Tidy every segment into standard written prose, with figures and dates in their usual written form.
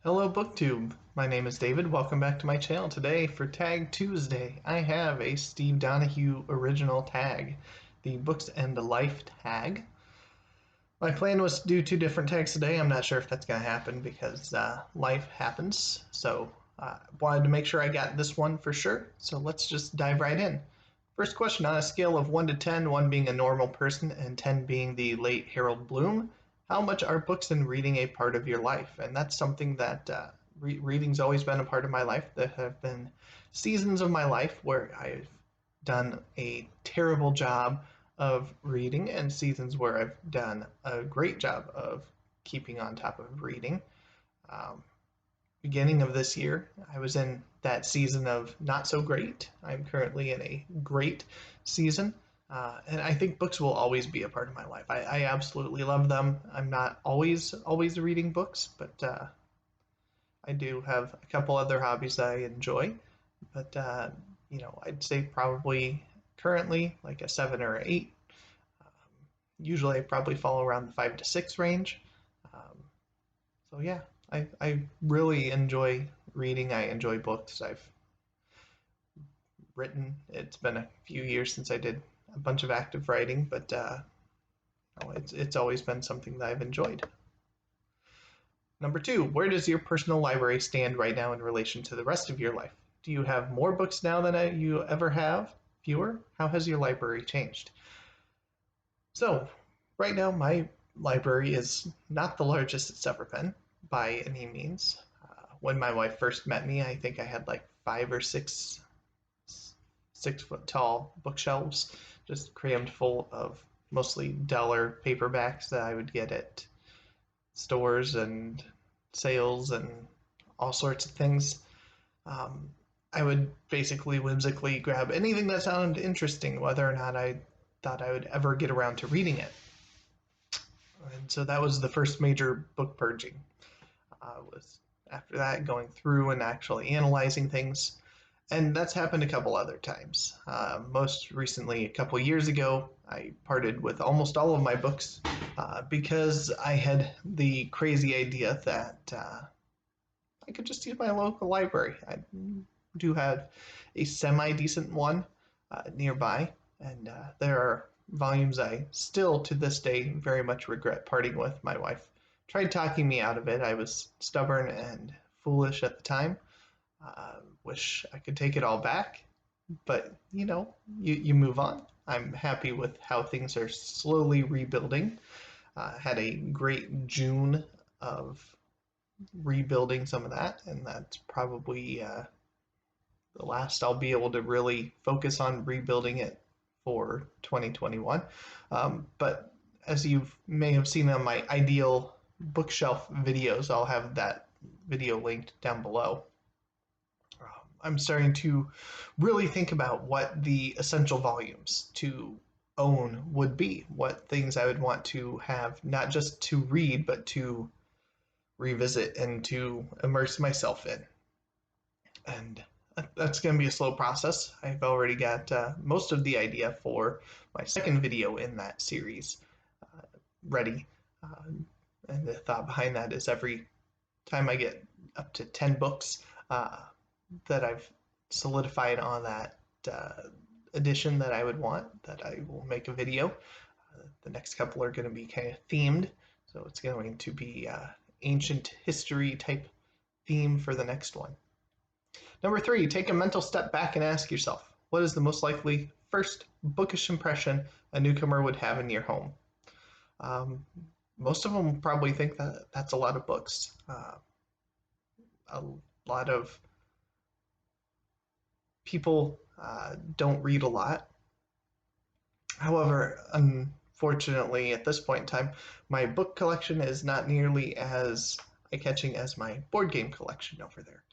Hello BookTube, my name is David. Welcome back to my channel. Today for Tag Tuesday, I have a Steve Donahue original tag, the Books and the Life tag. My plan was to do two different tags today. I'm not sure if that's going to happen because life happens. So wanted to make sure I got this one for sure. So let's just dive right in. First question, on a scale of 1 to 10, 1 being a normal person and 10 being the late Harold Bloom, how much are books and reading a part of your life? And that's something that reading's always been a part of my life. There have been seasons of my life where I've done a terrible job of reading and seasons where I've done a great job of keeping on top of reading. Um, Beginning of this year, I was in that season of not so great. I'm currently in a great season. And I think books will always be a part of my life. I absolutely love them. I'm not always reading books, but I do have a couple other hobbies that I enjoy. But I'd say probably currently like a 7 or 8. Usually, I probably fall around the 5 to 6 range. Um, so yeah, I really enjoy reading. I enjoy books. I've written. It's been a few years since I did a bunch of active writing, but it's always been something that I've enjoyed. Number two, where does your personal library stand right now in relation to the rest of your life? Do you have more books now than you ever have? Fewer? How has your library changed? So, right now, my library is not the largest it's ever been by any means. When my wife first met me, I think I had like 5 or 6 tall bookshelves just crammed full of mostly dollar paperbacks that I would get at stores and sales and all sorts of things. Um, I would basically whimsically grab anything that sounded interesting, whether or not I thought I would ever get around to reading it. And so that was the first major book purging. Was after that going through and actually analyzing things, and that's happened a couple other times. Most recently, a couple years ago, I parted with almost all of my books because I had the crazy idea that I could just use my local library. I do have a semi decent one nearby, and there are volumes I still to this day very much regret parting with. My wife tried talking me out of it. I was stubborn and foolish at the time. Wish I could take it all back, but you move on. I'm happy with how things are slowly rebuilding. Had a great June of rebuilding some of that, and that's probably the last I'll be able to really focus on rebuilding it for 2021. But as you may have seen on my ideal bookshelf videos, I'll have that video linked down below. I'm starting to really think about what the essential volumes to own would be, what things I would want to have, not just to read, but to revisit and to immerse myself in. And that's going to be a slow process. I've already got most of the idea for my second video in that series ready. Uh, and the thought behind that is every time I get up to 10 books that I've solidified on that edition that I would want, that I will make a video. The next couple are going to be kind of themed. So it's going to be ancient history type theme for the next one. Number three, take a mental step back and ask yourself, what is the most likely first bookish impression a newcomer would have in your home? Most of them probably think that that's a lot of books. A lot of people don't read a lot. However, unfortunately, at this point in time, my book collection is not nearly as eye-catching as my board game collection over there.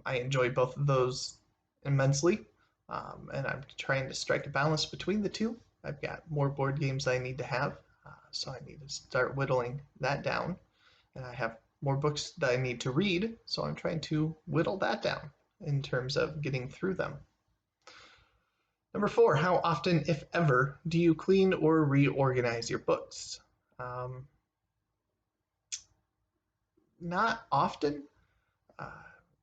I enjoy both of those immensely, and I'm trying to strike a balance between the two. I've got more board games I need to have, so I need to start whittling that down. And I have more books that I need to read, so I'm trying to whittle that down in terms of getting through them. Number four, how often, if ever, do you clean or reorganize your books? Not often. Uh,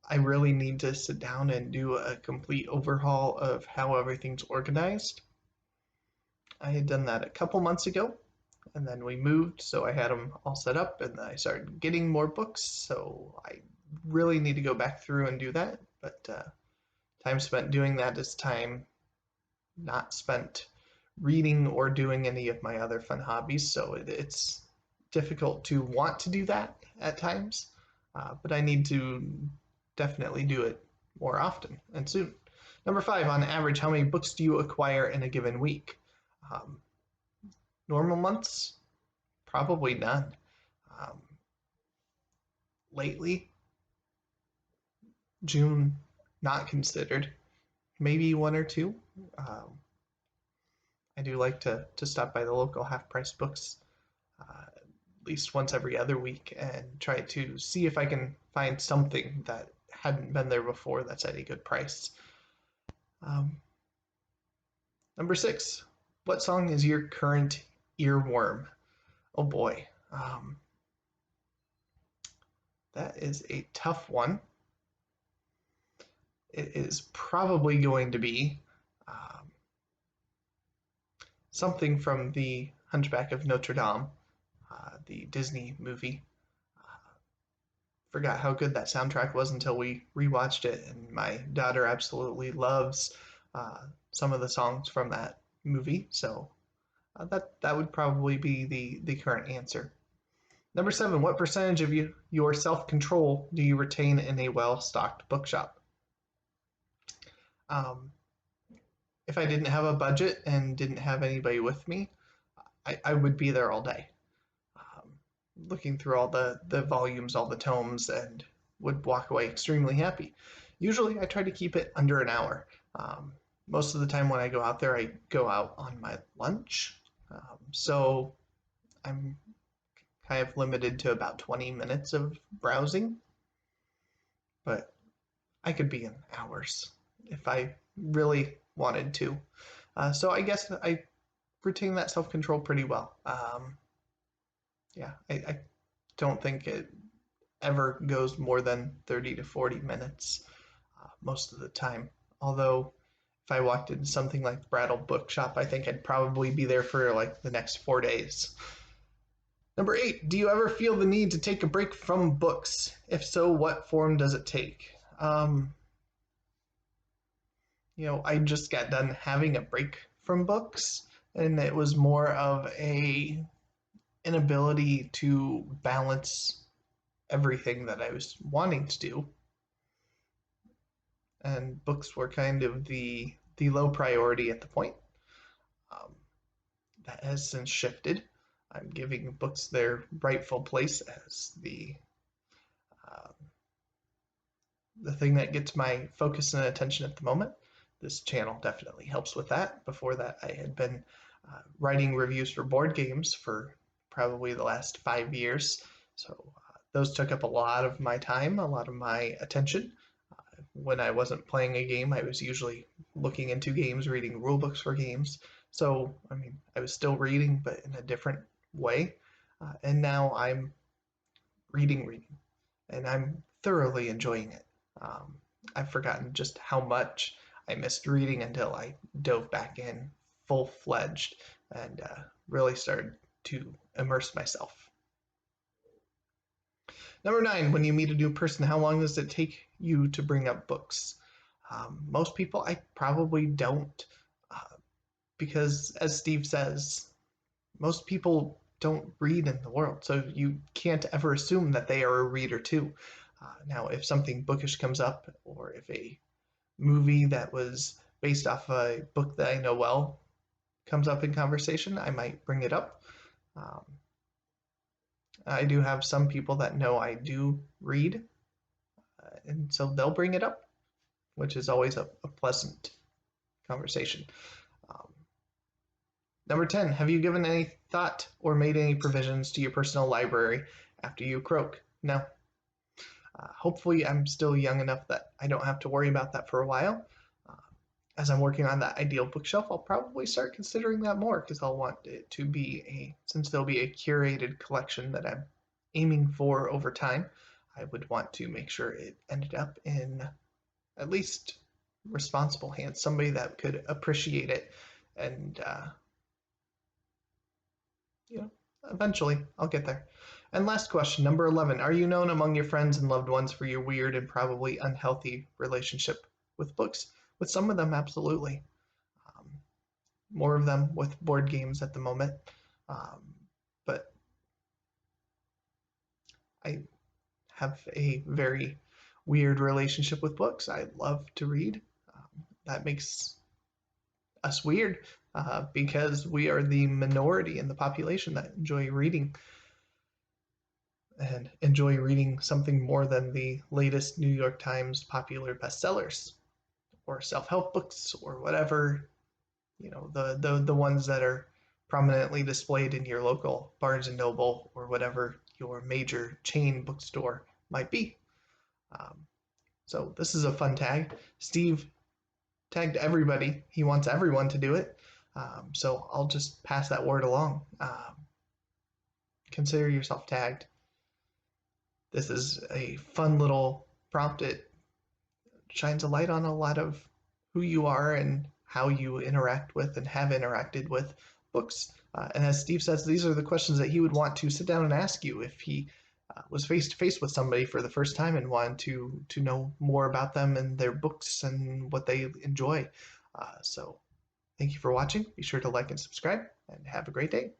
I really need to sit down and do a complete overhaul of how everything's organized. I had done that a couple months ago, and then we moved, so I had them all set up, and I started getting more books. So I really need to go back through and do that. But time spent doing that is time not spent reading or doing any of my other fun hobbies. So it's difficult to want to do that at times, but I need to definitely do it more often and soon. Number five, on average, how many books do you acquire in a given week? Um, Normal months, probably none. Um, Lately, June, not considered. Maybe one or two. Um, I do like to stop by the local half price books at least once every other week and try to see if I can find something that hadn't been there before that's at a good price. Um, Number six, what song is your current earworm? Oh boy, that is a tough one. It is probably going to be um, something from the Hunchback of Notre Dame, the Disney movie. Forgot how good that soundtrack was until we rewatched it, and my daughter absolutely loves uh, some of the songs from that movie. So that would probably be the current answer. Number seven, what percentage of your self control do you retain in a well stocked bookshop? Um, if I didn't have a budget and didn't have anybody with me, I would be there all day, um, looking through all the volumes, all the tomes, and would walk away extremely happy. Usually, I try to keep it under an hour. Um, Most of the time when I go out there, I go out on my lunch. So I'm kind of limited to about 20 minutes of browsing, but I could be in hours if I really wanted to. So I guess I retain that self control pretty well. Yeah, I don't think it ever goes more than 30 to 40 minutes most of the time. Although, if I walked into something like Brattle Bookshop, I think I'd probably be there for like the next 4 days. Number eight, do you ever feel the need to take a break from books? If so, what form does it take? I just got done having a break from books, and it was more of a inability to balance everything that I was wanting to do, and books were kind of the low priority at the point. Um, that has since shifted. I'm giving books their rightful place as um, the thing that gets my focus and attention at the moment. This channel definitely helps with that. Before that, I had been writing reviews for board games for probably the last 5 years. So those took up a lot of my time, a lot of my attention. When I wasn't playing a game, I was usually looking into games, reading rule books for games. So, I mean, I was still reading, but in a different way. And now I'm reading, and I'm thoroughly enjoying it. Um, I've forgotten just how much I missed reading until I dove back in full fledged and really started to immerse myself. Number nine, when you meet a new person, how long does it take you to bring up books? Most people, I probably don't, uh, because as Steve says, most people don't read in the world, so you can't ever assume that they are a reader too. Now, if something bookish comes up, or if a movie that was based off a book that I know well comes up in conversation, I might bring it up. Um, I do have some people that know I do read, and so they'll bring it up, which is always a pleasant conversation. Um, Number 10, have you given any thought or made any provisions to your personal library after you croak? No. Hopefully, I'm still young enough that I don't have to worry about that for a while. Uh, as I'm working on that ideal bookshelf, I'll probably start considering that more because I'll want it to be since there'll be a curated collection that I'm aiming for over time. I would want to make sure it ended up in at least responsible hands, somebody that could appreciate it, and you know, eventually I'll get there. And last question, number 11. Are you known among your friends and loved ones for your weird and probably unhealthy relationship with books? With some of them, absolutely. Um, More of them with board games at the moment. Um, but I have a very weird relationship with books. I love to read. That makes us weird because we are the minority in the population that enjoy reading and enjoy reading something more than the latest New York Times popular bestsellers or self-help books or whatever, the ones that are prominently displayed in your local Barnes and Noble or whatever your major chain bookstore might be. Um, so this is a fun tag. Steve tagged everybody. He wants everyone to do it. So I'll just pass that word along. Consider yourself tagged. This is a fun little prompt. It shines a light on a lot of who you are and how you interact with and have interacted with books. And as Steve says, these are the questions that he would want to sit down and ask you if he was face to face with somebody for the first time and wanted to know more about them and their books and what they enjoy. So thank you for watching. Be sure to like and subscribe and have a great day.